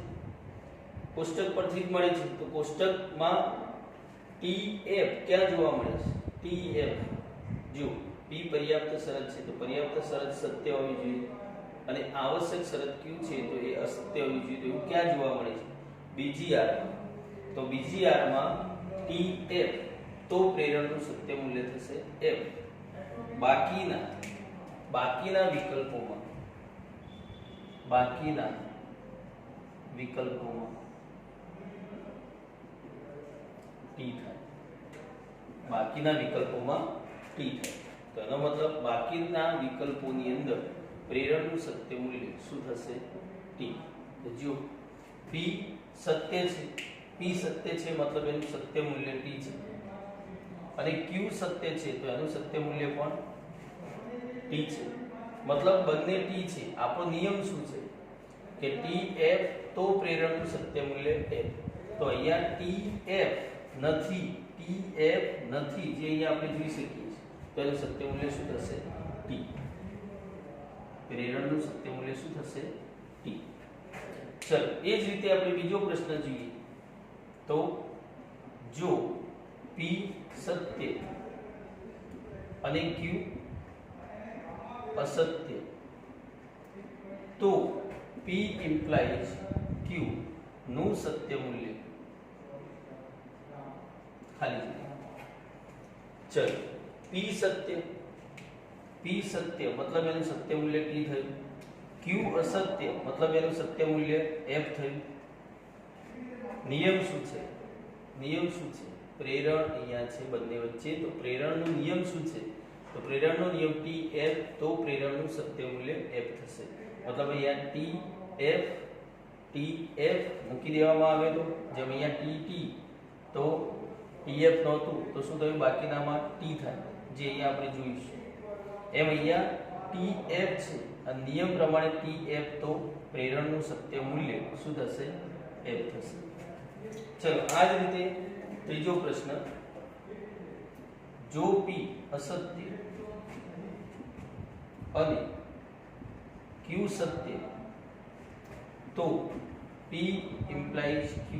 કોષ્ટક પરથી જ મળે છે. તો કોષ્ટકમાં tf ક્યાં જોવા મળે છે? tf જો p पर्याप्त शरत છે તો पर्याप्ત શરત સત્ય હોવી જોઈએ અને આવશ્યક શરત q છે તો એ અસત્ય હોવી જોઈએ. તો એવું ક્યાં જોવા મળે છે? બીજી આર માં. તો બીજી આર માં tf તો પ્રેરણનું સત્ય મૂલ્ય થશે f. બાકીના વિકલ્પોમાં t થાય. બાકીના વિકલ્પોમાં t થાય તો એનો મતલબ બાકીના વિકલ્પોની અંદર પ્રેરણનું સત્ય મૂલ્ય શું થશે? t. તો જો p સત્ય છે મતલબ એનું સત્ય મૂલ્ય t છે અને q સત્ય છે તો એનું સત્ય મૂલ્ય પણ t છે. મતલબ બંને t છે. આપણો નિયમ શું છે કે tf તો પ્રેરણનું સત્ય મૂલ્ય f. તો અહીંયા tf નથી જે અહીંયા આપણે જોઈ શકીએ તો એનું સત્ય મૂલ્ય શું થશે? t. પ્રેરણનું સત્ય મૂલ્ય શું થશે? t. ચલો એ જ રીતે આપણે બીજો પ્રશ્ન જોઈએ તો જો p સત્ય અને q અસત્ય તો p implies q નું સત્ય મૂલ્ય ખાલી જગ્યા. ચલો p સત્ય मतलब એનું સત્ય મૂલ્ય t થયું. q અસત્ય मतलब એનું સત્ય મૂલ્ય f થયું. નિયમ શું છે? પ્રેરણ અહીંયા છે બંને વચ્ચે. તો પ્રેરણનો નિયમ શું છે? તો પ્રેરણનો નિયમ tf તો પ્રેરણનું સત્ય મૂલ્ય f થશે. मतलब અહીંયા tf મૂકી દેવામાં આવે તો જેમ અહીંયા tt તો tf નહોતું તો શું થયું? બાકીનામાં t થાય જે અહીંયા આપણે જોઈશું. એમ અહીંયા TF છે આ નિયમ પ્રમાણે TF તો પ્રેરણનું સત્ય મૂલ્ય શું થશે F થશે. ચલો આ જ રીતે ત્રીજો પ્રશ્ન, જો P અસત્ય અને Q સત્ય તો P implies Q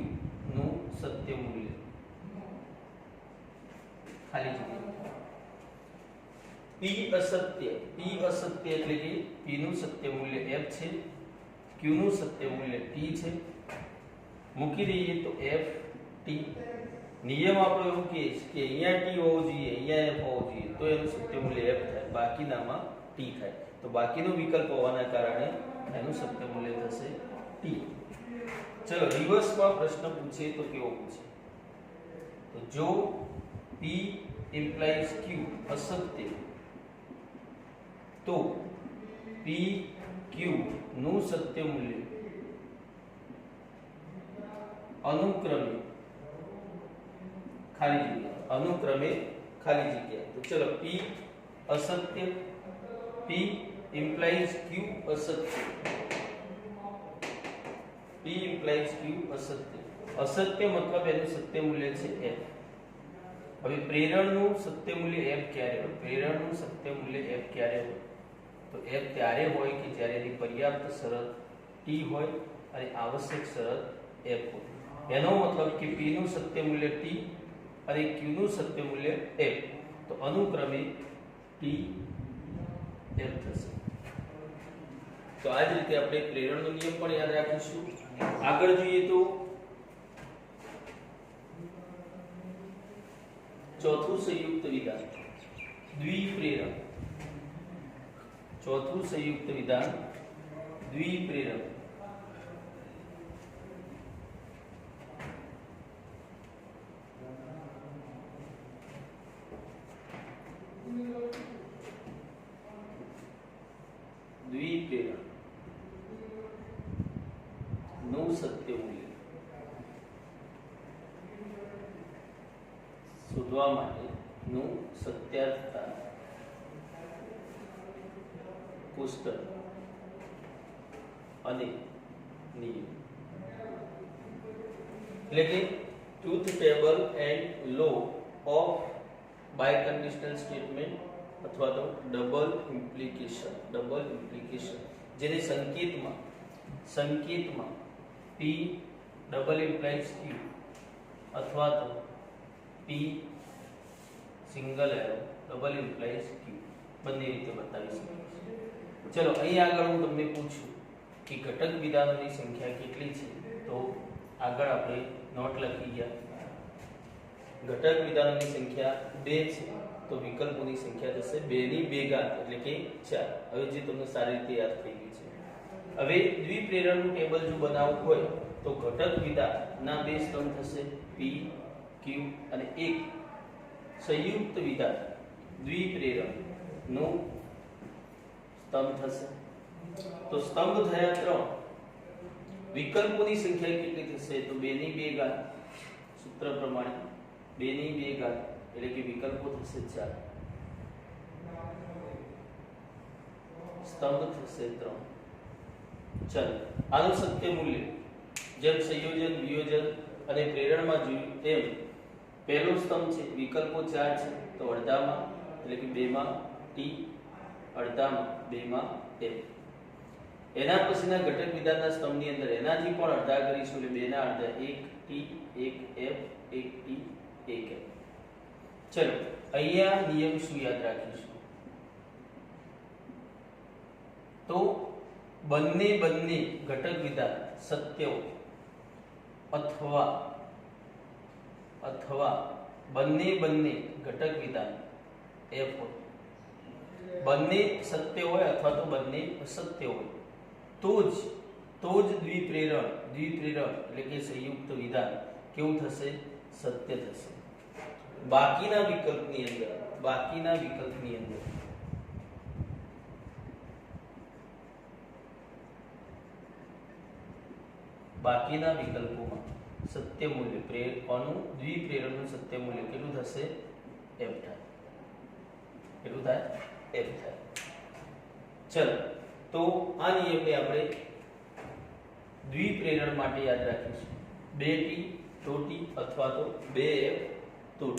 નું સત્ય મૂલ્ય ખાલી જગ્યા. P અસત્ય એટલે કે P નું સત્ય મૂલ્ય F છે, Q નું સત્ય મૂલ્ય T છે. મૂકી દઈએ તો F T. નિયમ આપણો એવું કહે છે કે અહીંયા T હોવો જોઈએ, અહીંયા F હોવો જોઈએ, તો એનું સત્ય મૂલ્ય F થાય, બાકીનામાં T થાય. તો બાકીનો વિકલ્પ હોવાના કારણે એનું સત્ય મૂલ્ય થશે T. ચલો રિવર્સમાં પ્રશ્ન પૂછે તો કેવો પૂછે? તો જો P implies Q અસત્ય તો P Q નું સત્ય મૂલ્ય અનુક્રમે ખાલી જગ્યા તો ચલો P અસત્ય, P implies Q અસત્ય, P implies Q અસત્ય. અસત્ય મતલબ એનું સત્ય મૂલ્ય છે F. હવે પ્રેરણનું સત્ય મૂલ્ય F ક્યારે હોય? પ્રેરણનું સત્ય મૂલ્ય F ક્યારે હોય? તો F ત્યારે હોય કે જ્યારે એની પર્યાપ્ત શરત T હોય અને આવશ્યક શરત F હોય. એનો મતલબ કે P નું સત્ય મૂલ્ય T અને Q નું સત્ય મૂલ્ય F, તો અનુક્રમે T F થશે. તો આ જ રીતે આપણે પ્રેરણનો નિયમ પણ યાદ રાખીશું. આગળ જોઈએ તો ચોથું સંયુક્ત વિધાન દ્વિપ્રેરક. ચોથું સંયુક્ત વિધાન દ્વિપ્રેરક. દ્વિપ્રેરક નું સત્ય મૂલ્ય શોધવા માટેનું સત્યાર્થતા પુસ્તક અને નિયમ, એટલે કે truth table and law of biconditional statement અથવા તો ડબલ ઇમ્પ્લિકેશન જેને સંકેતમાં P ડબલ ઇમ્પ્લાઇઝ Q અથવા તો P single arrow double implies Q બંને રીતે બતાવી શકીએ. ચલો અહીં આગળ હું તમને પૂછું કે ઘટક વિધાનોની સંખ્યા કેટલી છે, તો આગળ આપણે નોટ લખી ગયા. ઘટક વિધાનોની સંખ્યા 2 છે, તો વિકલ્પોની સંખ્યા થશે 2 ની 2 ઘાત એટલે કે 4. હવે જે તમને સારી રીતે યાદ થઈ ગઈ છે. હવે દ્વિપ્રેરણનું ટેબલ જો બનાવવું હોય તો ઘટક વિધાનના 2 સ્તંભ થશે P Q અને એક સંયુક્ત વિધાન દ્વિપ્રેરણનું સ્તંભ થશે. તો સ્તંભ થયા 3. વિકલ્પોની સંખ્યા કેટલી થશે? તો 2 ની 2 ઘાત. સૂત્ર પ્રમાણે 2 ની 2 ઘાત એટલે કે વિકલ્પો થશે 4, સ્તંભ થશે 3. ચલો આનું સત્ય મૂલ્ય જેમ સંયોજન, વિયોજન અને પ્રેરણમાં જોયું તેમ પહેલો સ્તંભ છે વિકલ્પો 4 છે, તો અડધામાં એટલે કે 2 માં T, અડધામાં 2 માં F. એના પછીના ઘટક વિધાનના સ્તંભની અંદર એનાથી પણ અડધા કરીશું એટલે 2 ના અડધા 1 T 1 F 1 T 1 F. ચલો અહીંયા નિયમ શું યાદ રાખીશું? તો બંને ઘટક વિધાન સત્ય અથવા બંને ઘટક વિધાન F હોય. બંને સત્ય હોય અથવા તો બંને અસત્ય હોય તો જ દ્વિપ્રેરક એટલે કે સંયુક્ત વિધાન કેવું થશે? સત્ય થશે. બાકીના વિકલ્પની અંદર બાકીના વિકલ્પોમાં સત્ય મૂલ્ય દ્વિપ્રેરકનું સત્ય મૂલ્ય કેટલું થશે? F થાય. કેટલું થાય? f થાય। ચલો તો આ નિયમને આપણે દ્વિપ્રેરણ માટે યાદ રાખીશું, 2t તો t અથવા તો 2f તો t।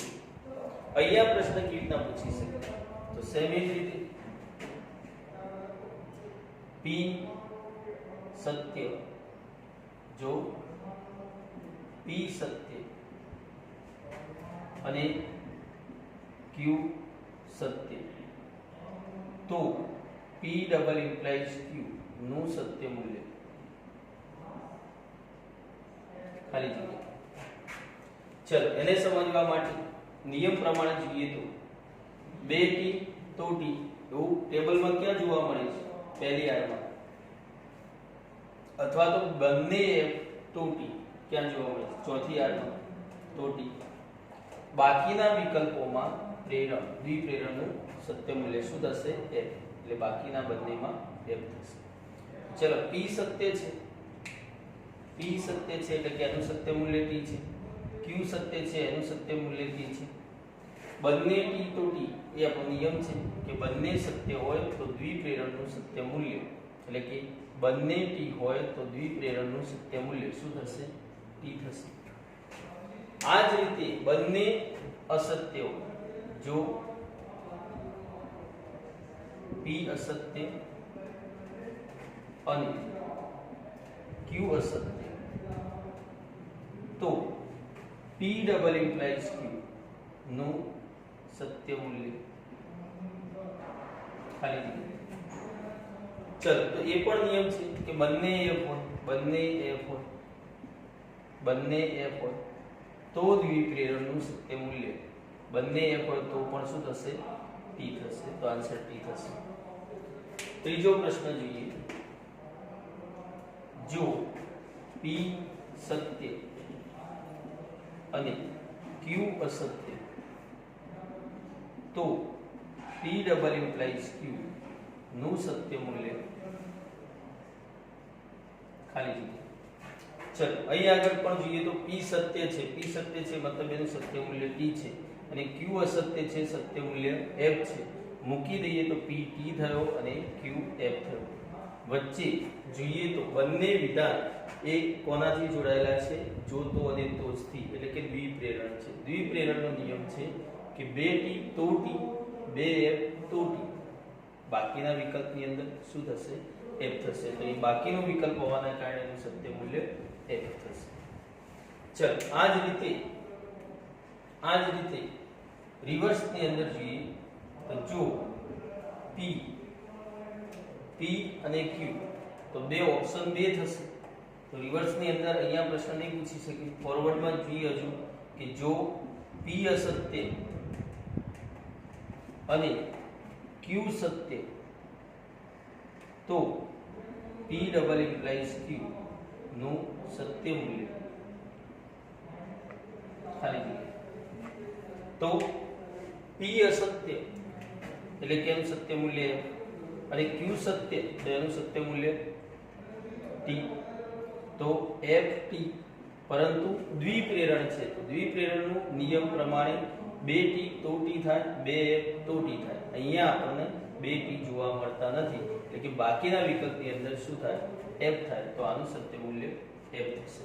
અહીંયા પ્રશ્ન કેવી રીતના પૂછી શકે, તો સેમ એ જ રીતે p સત્ય જો p સત્ય અને q સત્ય તો p ડબલ ઇમ્પ્લાઇઝ q નું સત્ય મૂલ્ય ખાલી જગ્યા। ચલો એને સમજવા માટે નિયમ પ્રમાણે જોઈએ તો 2t તો t એવું ટેબલમાં ક્યાં જોવા મળે છે, પહેલી આરમાં, અથવા તો બંને f તો t ક્યાં જોવા મળે છે, ચોથી આરમાં તો t। બાકીના વિકલ્પોમાં પ્રેરણ દ્વિપ્રેરણનું સત્ય મૂલ્ય શું થશે, f, એટલે બાકીના બંનેમાં f થશે। ચલો p સત્ય છે, p સત્ય છે એટલે કે એનું સત્ય મૂલ્ય t છે, q સત્ય છે એનું સત્ય મૂલ્ય t છે। બંને t તો t એ આપણો નિયમ છે કે બંને સત્ય હોય તો દ્વિપ્રેરણનું સત્ય મૂલ્ય, એટલે કે બંને t હોય તો દ્વિપ્રેરણનું સત્ય મૂલ્ય શું થશે, t થશે। આ જ રીતે બંને અસત્ય હોય, જો p અસત્ય અને q અસત્ય તો p ડબલ ઇમ્પ્લાઇઝ q નું સત્ય મૂલ્ય ખાલી જગ્યા। ચલો તો એ પણ નિયમ છે કે બંને f હોય, બંને f હોય, બંને f હોય તો દ્વિપ્રેરણનું સત્ય મૂલ્ય, બંને f હોય તો પણ શું થશે, t થશે। તો આન્સર t થશે। ત્રીજો પ્રશ્ન જોઈએ, જો p સત્ય અને q અસત્ય તો p ડબલ ઇમ્પ્લાઇઝ q નું સત્ય મૂલ્ય ખાલી જગ્યા। ચલો અહીં આગળ પણ જોઈએ તો p સત્ય છે, p સત્ય છે મતલબ એનું સત્ય મૂલ્ય t છે, અને q અસત્ય છે સત્ય મૂલ્ય f છે। મૂકી દઈએ તો p t થયો અને q f થયો। વચ્ચે જોઈએ તો બંને વિધાન એ કોનાથી જોડાયેલા છે, જો તો અને તોથી, એટલે કે દ્વિપ્રેરણ છે। દ્વિપ્રેરણનો નિયમ છે કે 2t તો t 2f તો t, બાકીના વિકલ્પની અંદર શું થશે, f થશે। તો એ બાકીનો વિકલ્પ હોવાના કારણે એનું સત્ય મૂલ્ય f થશે। ચલો આ જ રીતે રિવર્સ ની અંદર જોઈએ તો જો p અને q તો બે ઓપ્શન બે થશે। તો રિવર્સ ની અંદર અહીંયા પ્રશ્ન નહીં પૂછી શકે, ફોરવર્ડ માં જોઈએ હજુ કે જો p અસત્ય અને q સત્ય તો p ડબલ ઇમ્પ્લાઇઝ q નું સત્ય મૂલ્ય ખાલી જગ્યા। તો p અસત્ય એટલે કે એનું સત્ય મૂલ્ય અને q સત્ય તો એનું સત્ય મૂલ્ય t। તો ft પરંતુ દ્વિપ્રેરણ છે તો દ્વિપ્રેરણનું નિયમ પ્રમાણે 2t તો t થાય, 2f તો t થાય। અહીંયા આપણને 2t જોવા મળતા નથી, એટલે કે બાકીના વિકલ્પની અંદર શું થાય, f થાય। તો આનું સત્ય મૂલ્ય f થશે।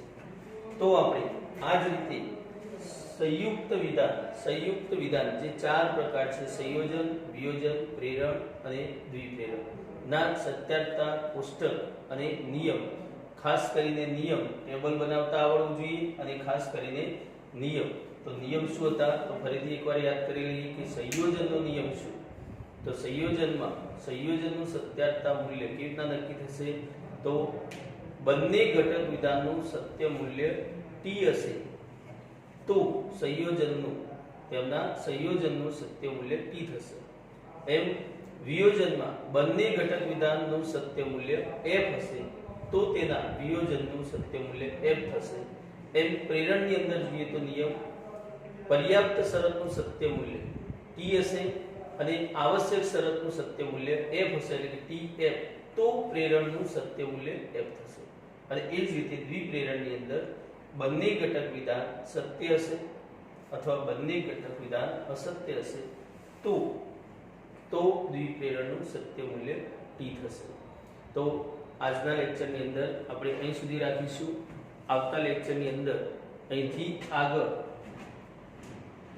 તો આપણે આ જ રીતે સંયુક્ત વિધાન જે ચાર પ્રકાર છે, સંયોજન, વિયોજન, પ્રેરણ અને દ્વિપ્રેરણ ના સત્યાર્થતા કોષ્ટક અને નિયમ, ખાસ કરીને નિયમ ટેબલ બનાવતા આવડવું જોઈએ, અને ખાસ કરીને નિયમ, તો નિયમ શું હતા તો ફરીથી એકવાર યાદ કરી લઈએ કે સંયોજનનો નિયમ શું, તો સંયોજનનું સત્યાર્થતા મૂલ્ય કેવી રીતના નક્કી થશે, તો બંને ઘટક વિધાનનું સત્ય મૂલ્ય t હશે તો તેમના સંયોજનનું સત્ય મૂલ્ય t થશે। એમ વિયોજનમાં બંને ઘટક વિધાનનું સત્ય મૂલ્ય f હશે તો તેના વિયોજનનું સત્ય મૂલ્ય f થશે। એમ પ્રેરણની અંદર જોઈએ તો નિયમ પર્યાપ્ત શરતનું સત્ય મૂલ્ય t હશે અને આવશ્યક શરતનું સત્ય મૂલ્ય f હશે, એટલે કે tf, તો પ્રેરણનું સત્ય મૂલ્ય f થશે। અને એ જ રીતે દ્વિપ્રેરણની અંદર બંને ઘટક વિધાન સત્ય હશે અથવા બંને ઘટક વિધાન અસત્ય હશે તો તો દ્વિપ્રેરણનું સત્ય મૂલ્ય ટી થશે. તો આજના લેક્ચરની અંદર આપણે અહીં સુધી રાખીશું. આવતા લેક્ચરની અંદર અહીંથી આગળ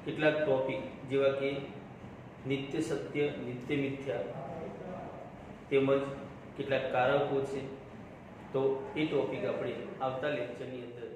કેટલાક ટોપિક જેવા કે નિત્ય સત્ય, નિત્ય મિથ્યા તેમજ કેટલાક કારકો છે, તો એ ટોપિક આપણે આવતા લેક્ચરની અંદર